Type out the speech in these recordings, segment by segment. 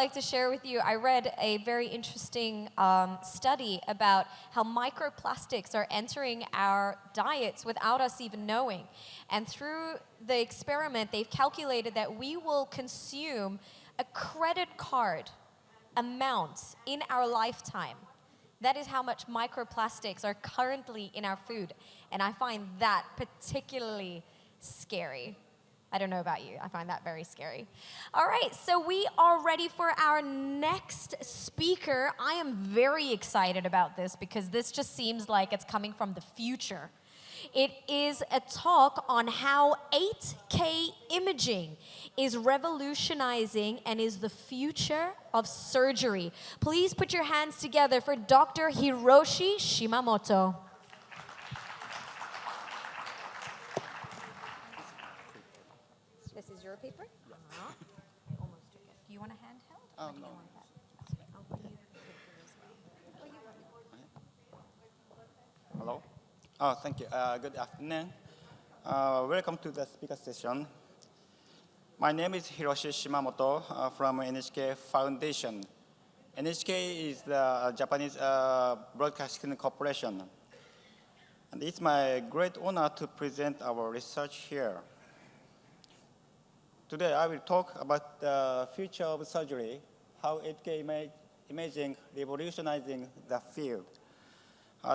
like to share with you, I read a very interesting study about how microplastics are entering our diets without us even knowing. And through the experiment, they've calculated that we will consume a credit card amount in our lifetime. That is how much microplastics are currently in our food. And I find that particularly scary. I don't know about you. I find that very scary. All right, so we are ready for our next speaker. I am very excited about this because this just seems like it's coming from the future. It is a talk on how 8K imaging is revolutionizing and is the future of surgery. Please put your hands together for Dr. Hiroshi Shimamoto. This is your paper? Uh-huh. I almost took it. Do you want a handheld? No. Hello. Thank you. Good afternoon. Welcome to the speaker session. My name is Hiroshi Shimamoto from NHK Foundation. NHK is the Japanese Broadcasting Corporation. And it's my great honor to present our research here. Today I will talk about the future of surgery, how 8K imaging revolutionizing the field.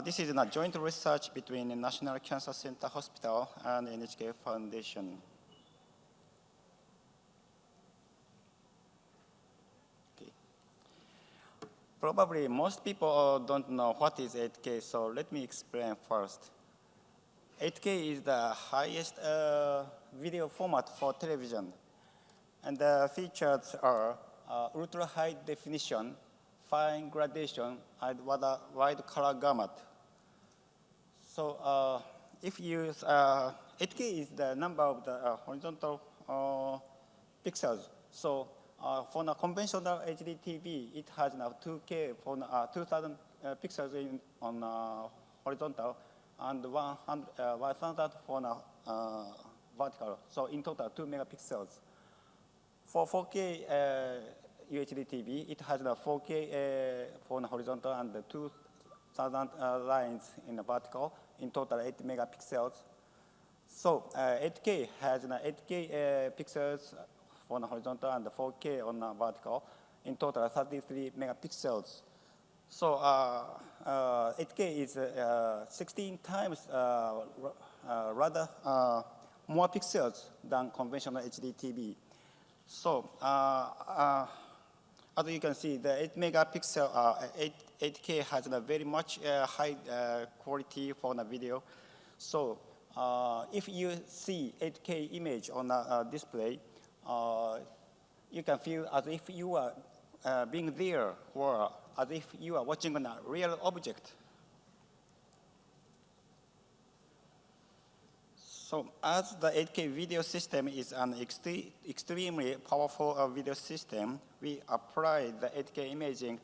This is a joint research between the National Cancer Center Hospital and NHK Foundation. Okay. Probably most people don't know what is 8K, so let me explain first. 8K is the highest video format for television. And the features are ultra-high definition, fine gradation, and wide color gamut. So if you use 8K is the number of the horizontal pixels. So for a conventional HD TV, it has now 2K for 2,000 pixels on horizontal and 1,000 for vertical. So in total, 2 megapixels. For 4K UHD TV, it has the 4K for the horizontal and the 2,000 lines in the vertical, in total 8 megapixels. So 8K has 8K pixels for the horizontal and the 4K on the vertical, in total 33 megapixels. So 8K is 16 times rather more pixels than conventional HD TV. So, as you can see, the 8 megapixel 8K has a very much high quality for the video. So, if you see 8K image on a display, you can feel as if you are being there, or as if you are watching a real object. So as the 8K video system is an extremely powerful video system, we apply the 8K imaging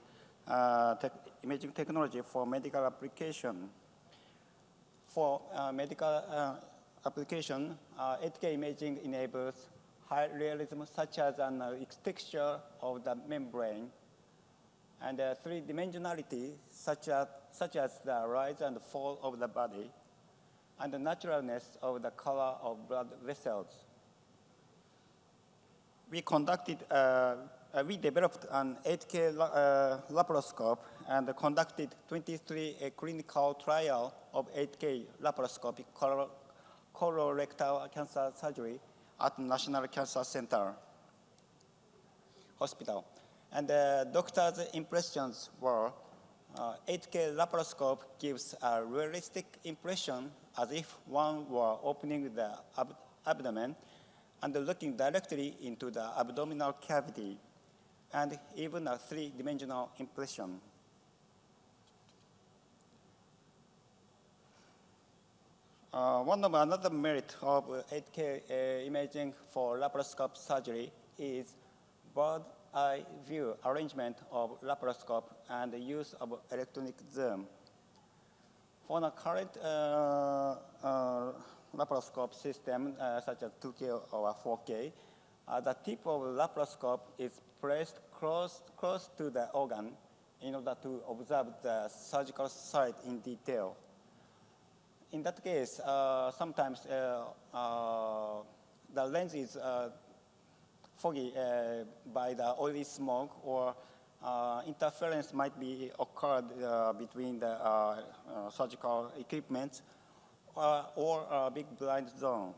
technology for medical application. For medical application, 8K imaging enables high realism such as an texture of the membrane, and three-dimensionality such as the rise and fall of the body, and the naturalness of the color of blood vessels. We developed an 8K laparoscope and conducted 23 clinical trial of 8K laparoscopic colorectal cancer surgery at National Cancer Center Hospital. And the doctor's impressions were 8K laparoscope gives a realistic impression as if one were opening the abdomen and looking directly into the abdominal cavity, and even a three-dimensional impression. Another merit of 8K imaging for laparoscope surgery is bird's eye view arrangement of laparoscope and the use of electronic zoom. For the current laparoscope system, such as 2K or 4K, the tip of the laparoscope is placed close to the organ in order to observe the surgical site in detail. In that case, sometimes the lens is foggy by the oily smoke, or interference might be occurred between the surgical equipment or a big blind zone.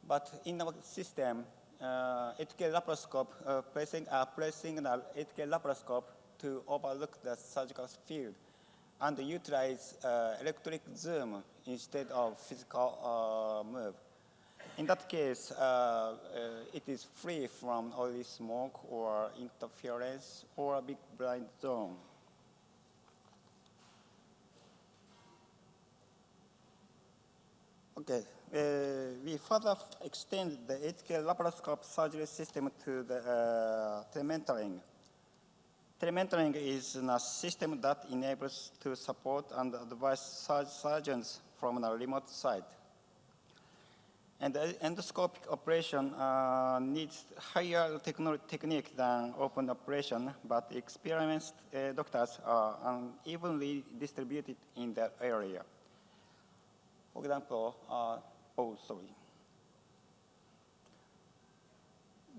But in our system, 8K laparoscope, placing an 8K laparoscope to overlook the surgical field and utilize electric zoom instead of physical move. In that case, it is free from oily smoke or interference or a big blind zone. Okay, we further extend the 8K laparoscope surgery system to the telementoring. Telementoring is a system that enables to support and advise surgeons from a remote site. And the endoscopic operation needs higher technique than open operation, but experienced doctors are unevenly distributed in that area. For example,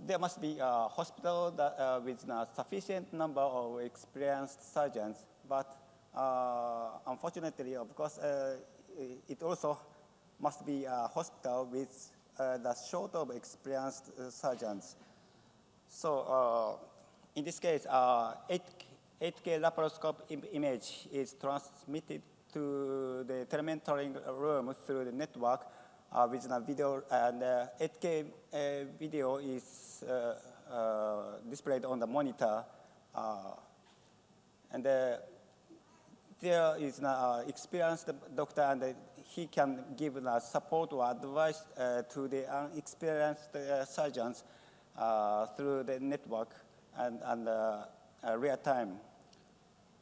there must be a hospital that, with a sufficient number of experienced surgeons, but unfortunately, of course, it also must be a hospital with the short of experienced surgeons. So in this case, 8K laparoscope image is transmitted to the telementoring room through the network with a video, and 8K video is displayed on the monitor. And there is an experienced doctor, and he can give support or advice to the unexperienced surgeons through the network and real time.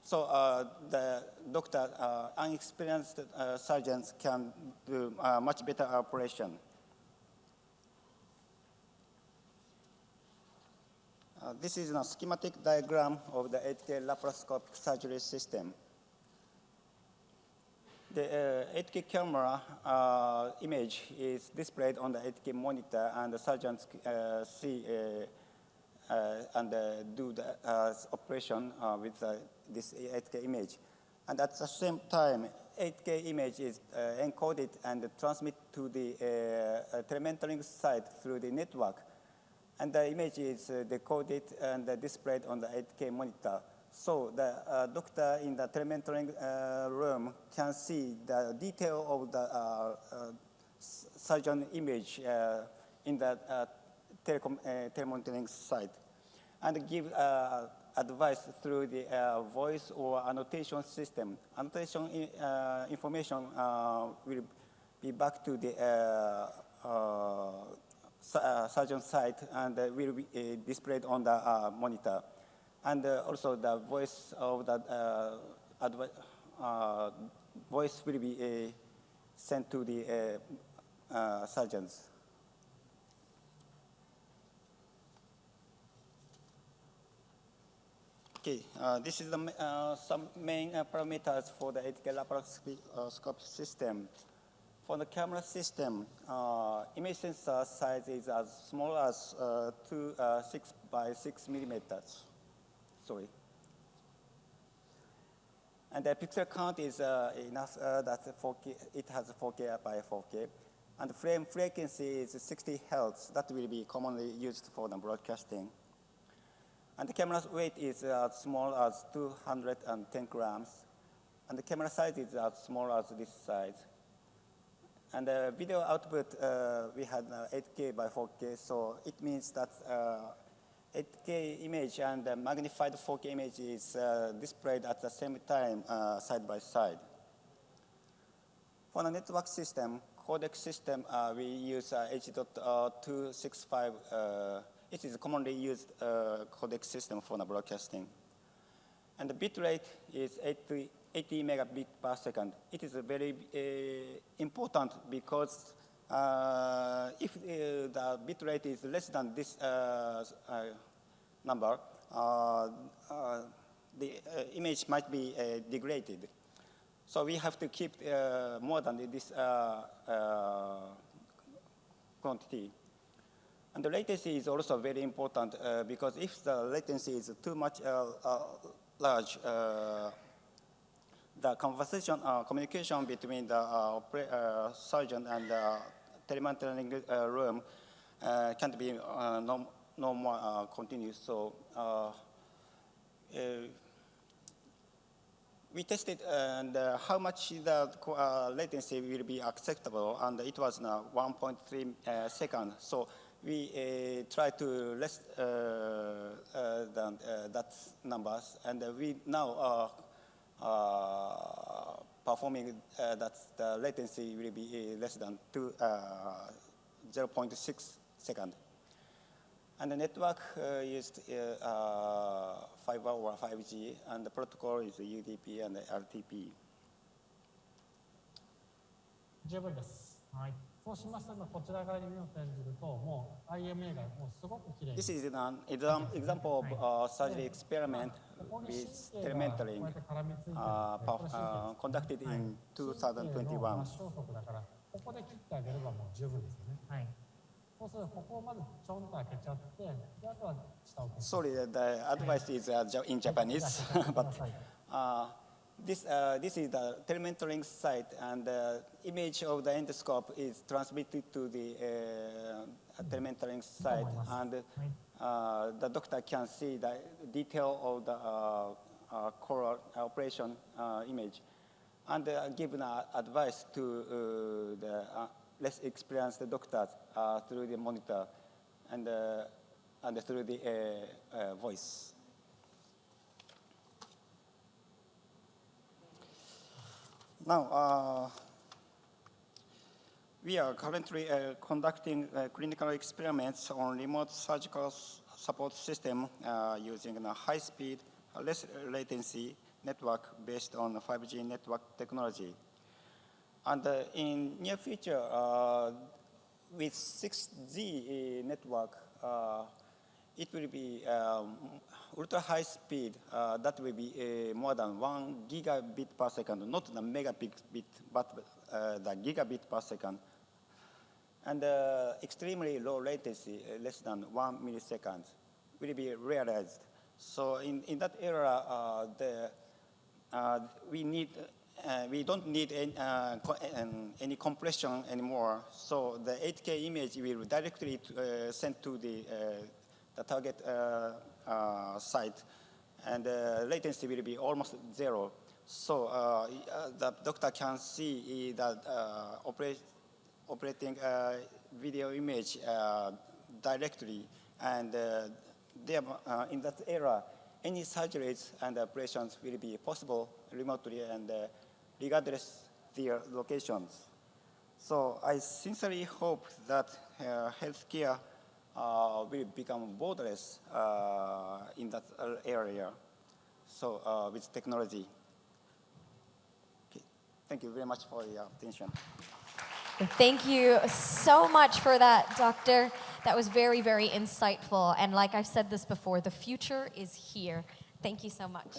So the doctor, unexperienced surgeons can do a much better operation. This is a schematic diagram of the 8K laparoscopic surgery system. The 8K camera image is displayed on the 8K monitor, and the surgeons see and do the operation with this 8K image. And at the same time, 8K image is encoded and transmitted to the telementoring site through the network. And the image is decoded and displayed on the 8K monitor. So the doctor in the telementoring room can see the detail of the surgeon image in the telemonitoring site, and give advice through the voice or annotation system. Annotation information will be back to the surgeon site and will be displayed on the monitor. And also the voice of the voice will be sent to the surgeons. Okay, this is the some main parameters for the 8K laparoscopic system. For the camera system, image sensor size is as small as 6 by 6 millimeters. Sorry. And the pixel count is enough that 4K, it has 4K by 4K. And the frame frequency is 60 Hertz. That will be commonly used for the broadcasting. And the camera's weight is as small as 210 grams. And the camera size is as small as this size. And the video output, we had 8K by 4K, so it means that 8K image and the magnified 4K image is displayed at the same time, side by side. For the network system, codec system, we use H.265. It is a commonly used codec system for the broadcasting. And the bit rate is 80 megabit per second. It is very important because if the bit rate is less than this number, the image might be degraded. So we have to keep more than this quantity. And the latency is also very important because if the latency is too much large, the communication between the surgeon and the telemonitoring room can't be no more continuous. So we tested and how much the latency will be acceptable, and it was 1.3 seconds. So we try to less than that numbers, and we now performing that the latency will be less than 0.6 seconds. And the network used fiber or 5G, and the protocol is UDP and RTP. 十分です。はい。そうしますと、こちら側に目を転じると、もう IMA がもうすごくきれいに。This is an example of surgery experiment with telemonitoring conducted in 2021. 消息だから、ここで切ってあげればもう十分ですよね。はい。そうすると、ここをまずちょんと開けちゃって、であとは下を消す。Sorry, the advice is in Japanese, but this is the telemonitoring site, and the image of the endoscope is transmitted to the telemonitoring site, and the doctor can see the detail of the core operation image, and give advice to the less experienced doctors through the monitor and through the voice. Now, we are currently conducting clinical experiments on remote surgical support system using a high-speed, less latency network based on 5G network technology. And in near future, with 6G network, it will be ultra high speed. That will be more than 1 gigabit per second, not the megabit, but the gigabit per second. And extremely low latency, less than 1 millisecond, will be realized. So in that era, we don't need any compression anymore. So the 8K image will directly send to the target site, and latency will be almost zero. So the doctor can see the operating video image directly, and in that era, any surgeries and operations will be possible remotely and regardless their locations. So I sincerely hope that healthcare will become borderless in that area. So with technology. Okay. Thank you very much for your attention. Thank you so much for that, Doctor. That was very, very insightful. And like I've said this before, the future is here. Thank you so much.